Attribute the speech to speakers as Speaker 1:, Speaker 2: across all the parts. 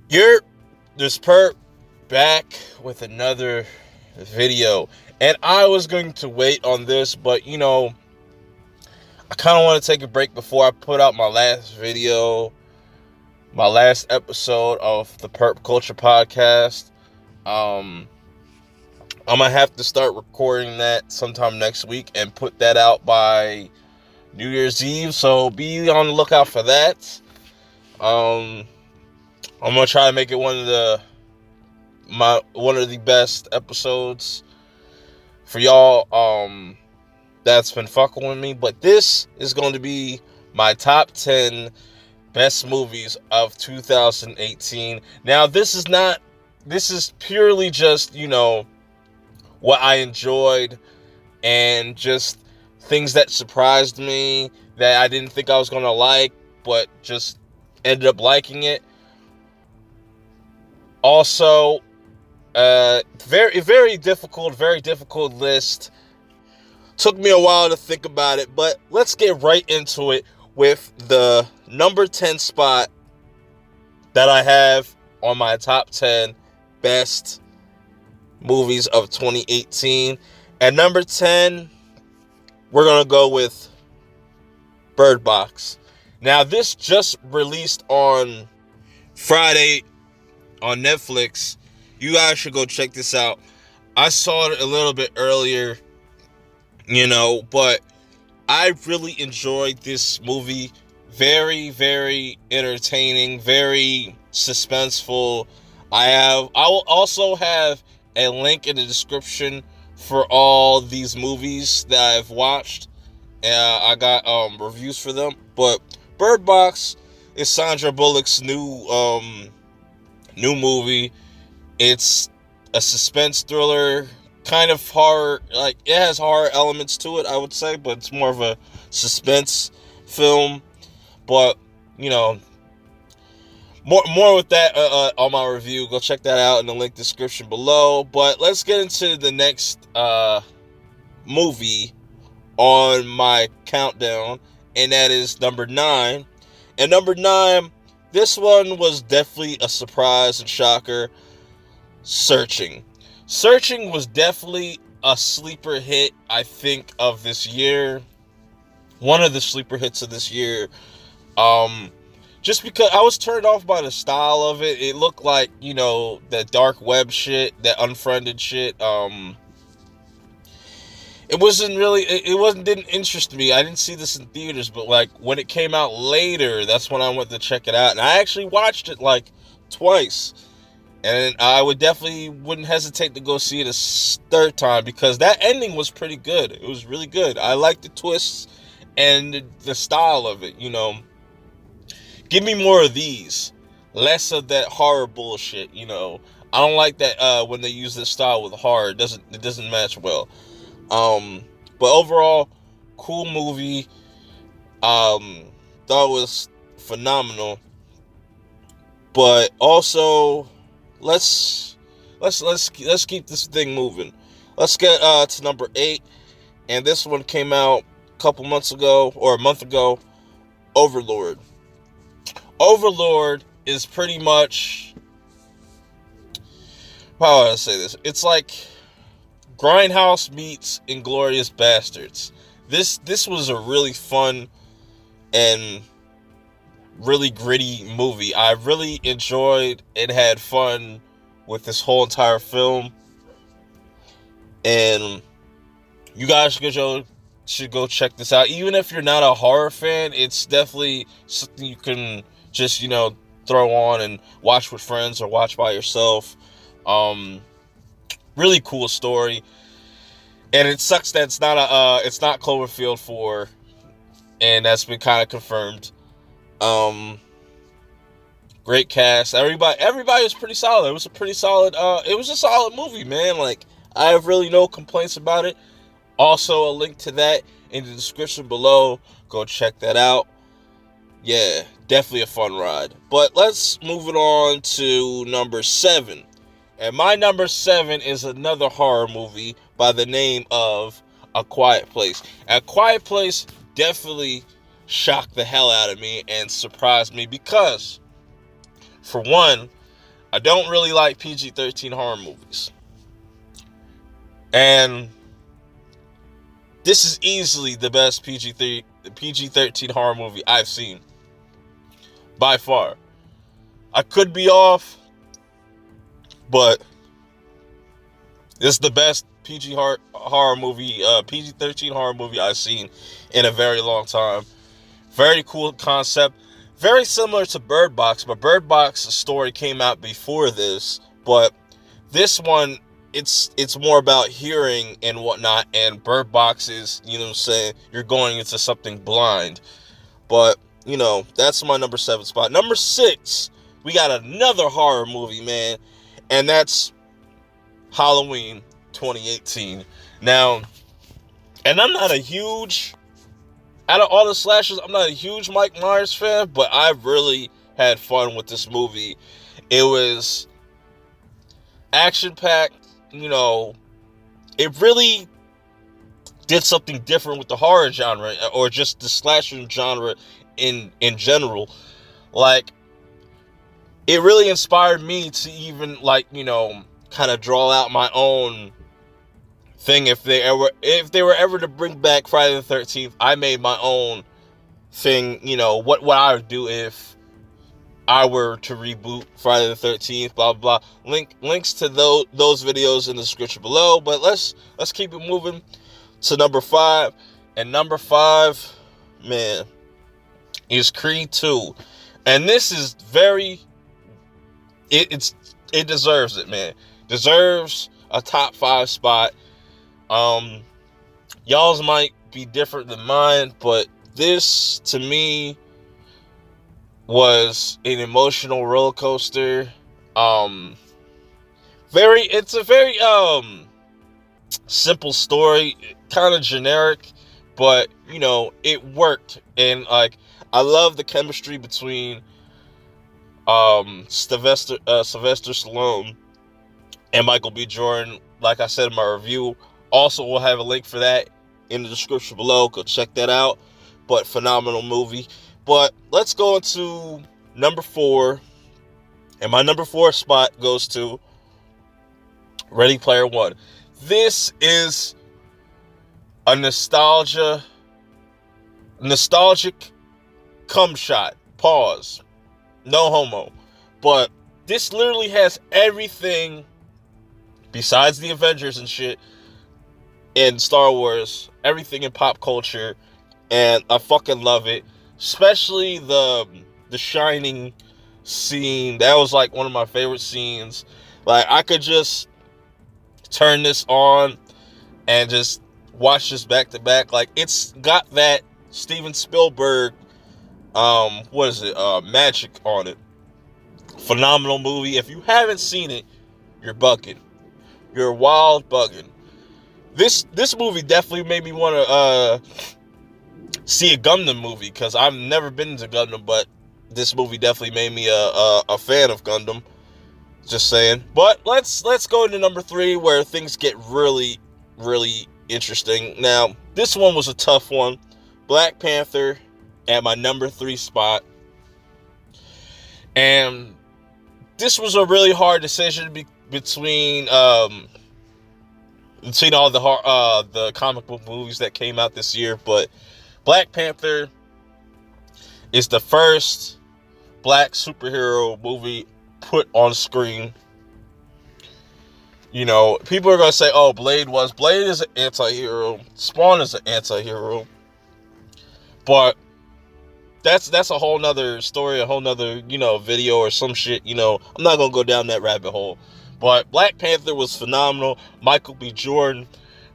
Speaker 1: You're this perp back with another video, and I was going to wait on this, but I kind of want to take a break before I put out my last video, my last episode of the Perp Culture Podcast. I'm gonna have to start recording that sometime next week and put that out by New Year's Eve, so be on the lookout for that. I'm gonna try to make it one of the best episodes for y'all that's been fucking with me. But this is going to be my top 10 best movies of 2018. Now, this is purely just, what I enjoyed and just things that surprised me that I didn't think I was gonna like, but just ended up liking it. Also, very difficult list. Took me a while to think about it, but let's get right into it with the number 10 spot that I have on my top 10 best movies of 2018. At number 10, we're going to go with Bird Box. Now, this just released on Friday on Netflix. You guys should go check this out. I saw it a little bit earlier, but I really enjoyed this movie. Very, very entertaining, very suspenseful. I will also have a link in the description for all these movies that I've watched. I got reviews for them. But Bird Box is Sandra Bullock's new movie. It's a suspense thriller, kind of horror. Like, it has horror elements to it, I would say, but it's more of a suspense film. But more with that on my review. Go check that out in the link description below. But let's get into the next movie on my countdown, and that is number 9. And number 9, this one was definitely a surprise and shocker. Searching was definitely a sleeper hit, I think, of this year. One of the sleeper hits of this year. Just because I was turned off by the style of it. It looked like, that dark web shit, that unfriended shit. Didn't interest me. I didn't see this in theaters, but like when it came out later, that's when I went to check it out. And I actually watched it like twice. And I wouldn't hesitate to go see it a third time, because that ending was pretty good. It was really good. I liked the twists and the style of it, Give me more of these. Less of that horror bullshit, I don't like that when they use this style with horror. It doesn't match well. But overall, cool movie. Thought it was phenomenal. But also, let's keep this thing moving. Let's get to number 8, and this one came out a couple months ago, or a month ago. Overlord. Overlord is pretty much, how would I say this? It's like Grindhouse meets Inglourious Bastards. This was a really fun and really gritty movie. I really enjoyed and had fun with this whole entire film. And you guys should go check this out. Even if you're not a horror fan, it's definitely something you can just, throw on and watch with friends or watch by yourself. Really cool story. And it sucks that it's not Cloverfield 4, and that's been kind of confirmed. Great cast. Everybody was pretty solid. It was a solid movie, man. Like, I have really no complaints about it. Also, a link to that in the description below. Go check that out. Yeah, definitely a fun ride. But let's move it on to number 7. And my number 7 is another horror movie by the name of A Quiet Place. A Quiet Place definitely shocked the hell out of me and surprised me because, for one, I don't really like PG-13 horror movies. And this is easily the best PG-13 horror movie I've seen. By far. I could be off, but it's the best horror movie, PG-13 horror movie I've seen in a very long time. Very cool concept. Very similar to Bird Box, but Bird Box's story came out before this. But this one, it's more about hearing and whatnot, and Bird Box is, you know what I'm saying, you're going into something blind. But, you know, that's my number 7 spot. Number 6, we got another horror movie, man, and that's Halloween 2018. Now, and I'm not a huge, out of all the slashers, I'm not a huge Mike Myers fan, but I really had fun with this movie. It was action-packed, you know, it really did something different with the horror genre, or just the slasher genre in general. Like, it really inspired me to even, like, you know, kind of draw out my own thing. If they were ever to bring back Friday the 13th, I made my own thing, you know, what I would do if I were to reboot Friday the 13th, blah blah blah. Links to those videos in the description below. But let's keep it moving to number 5. And number 5, man, is Creed 2. And this is it deserves it, man. Deserves a top 5 spot. Y'all's might be different than mine, but this, to me, was an emotional roller coaster. It's a very simple story, kind of generic, but, you know, it worked. And, like, I love the chemistry between Sylvester Stallone and Michael B. Jordan. Like I said in my review, also we'll have a link for that in the description below. Go check that out. But phenomenal movie. But let's go into number 4. And my number 4 spot goes to Ready Player One. This is a nostalgic cum shot. Pause. No homo. But this literally has everything besides the Avengers and shit in Star Wars, everything in pop culture, and I fucking love it. Especially the Shining scene. That was like one of my favorite scenes. Like, I could just turn this on and just watch this back to back. Like, it's got that Steven Spielberg magic on it. Phenomenal movie. If you haven't seen it, you're bugging. You're wild bugging. This movie definitely made me want to see a Gundam movie, because I've never been into Gundam, but this movie definitely made me a fan of Gundam. Just saying. But let's go into number 3, where things get really, really interesting. Now, this one was a tough one. Black Panther at my number 3 spot. And this was a really hard decision between all the comic book movies that came out this year, but Black Panther is the first black superhero movie put on screen. You know, people are gonna say, "Oh, Blade is an anti-hero. Spawn is an anti-hero," but that's a whole nother story, a whole nother, you know, video or some shit. You know, I'm not gonna go down that rabbit hole. But Black Panther was phenomenal. Michael B. Jordan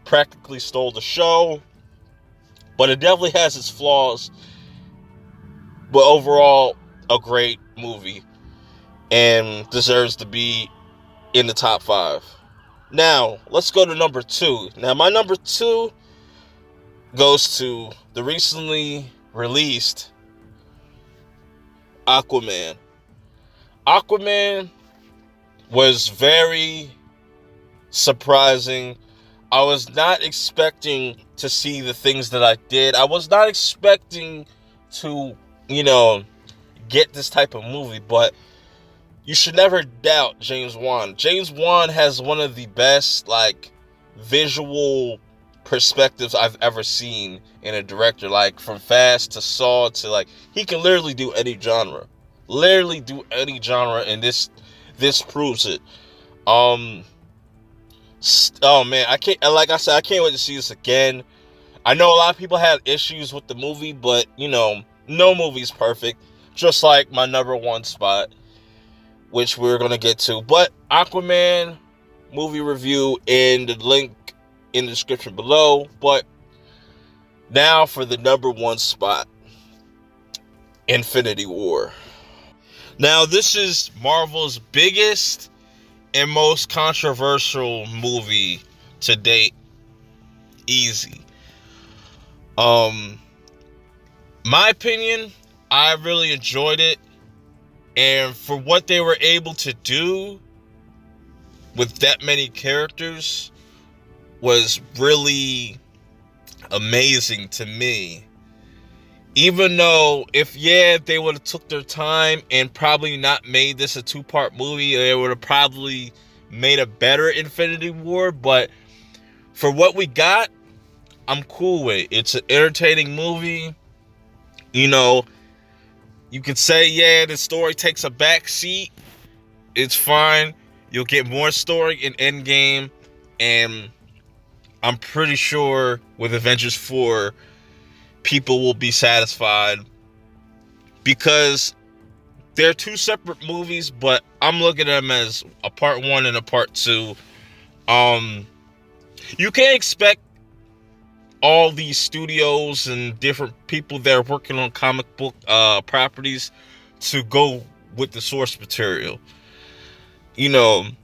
Speaker 1: practically stole the show, but it definitely has its flaws. But overall, a great movie, and deserves to be in the top 5. Now, let's go to number 2. Now, my number 2 goes to the recently released Aquaman. Aquaman was very surprising. I was not expecting to see the things that I did. I was not expecting to, get this type of movie, but you should never doubt James Wan. James Wan has one of the best, visual perspectives I've ever seen in a director. Like, from Fast to Saw to, he can literally do any genre. Literally do any genre, and this proves it. Oh man, I can't, like I said, I can't wait to see this again. I know a lot of people had issues with the movie, but, no movie's perfect. Just like my number one spot, which we're going to get to. But Aquaman movie review in the link in the description below. But now for the number one spot, Infinity War. Now, this is Marvel's biggest and most controversial movie to date. Easy. My opinion, I really enjoyed it. And for what they were able to do with that many characters was really amazing to me. Even though if they would have took their time and probably not made this a two-part movie, they would have probably made a better Infinity War. But for what we got, I'm cool with it. It's an entertaining movie. You could say, the story takes a back seat. It's fine. You'll get more story in Endgame. And I'm pretty sure with Avengers 4, people will be satisfied. Because they're two separate movies, but I'm looking at them as a part one and a part two. You can't expect all these studios and different people that are working on comic book properties to go with the source material, and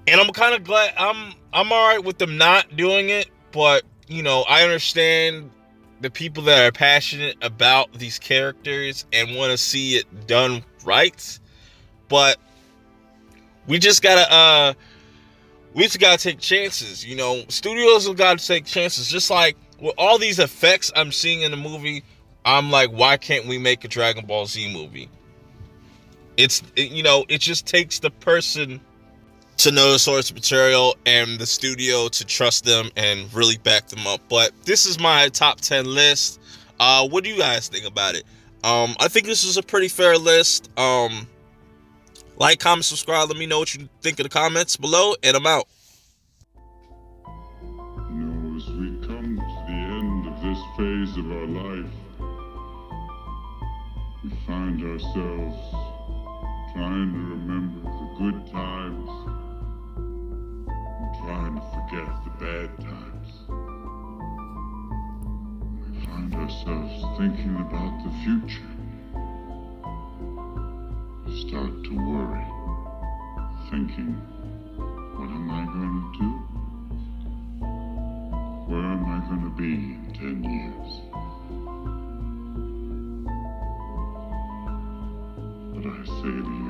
Speaker 1: I'm kind of glad. I'm all right with them not doing it, but I understand the people that are passionate about these characters and want to see it done right, but we just gotta take chances. Studios have got to take chances. Just like with all these effects I'm seeing in the movie, I'm like, why can't we make a Dragon Ball Z movie? It just takes the person to know the source material and the studio to trust them and really back them up. But this is my top 10 list. What do you guys think about it? I think this is a pretty fair list. Like, comment, subscribe. Let me know what you think in the comments below, and I'm out.
Speaker 2: As we come to the end of this phase of our life, we find ourselves trying to remember the good times and trying to forget the bad times. We find ourselves thinking about the future. We start to worry, thinking, what am I going to do? Where am I going to be in 10 years? But I say to you,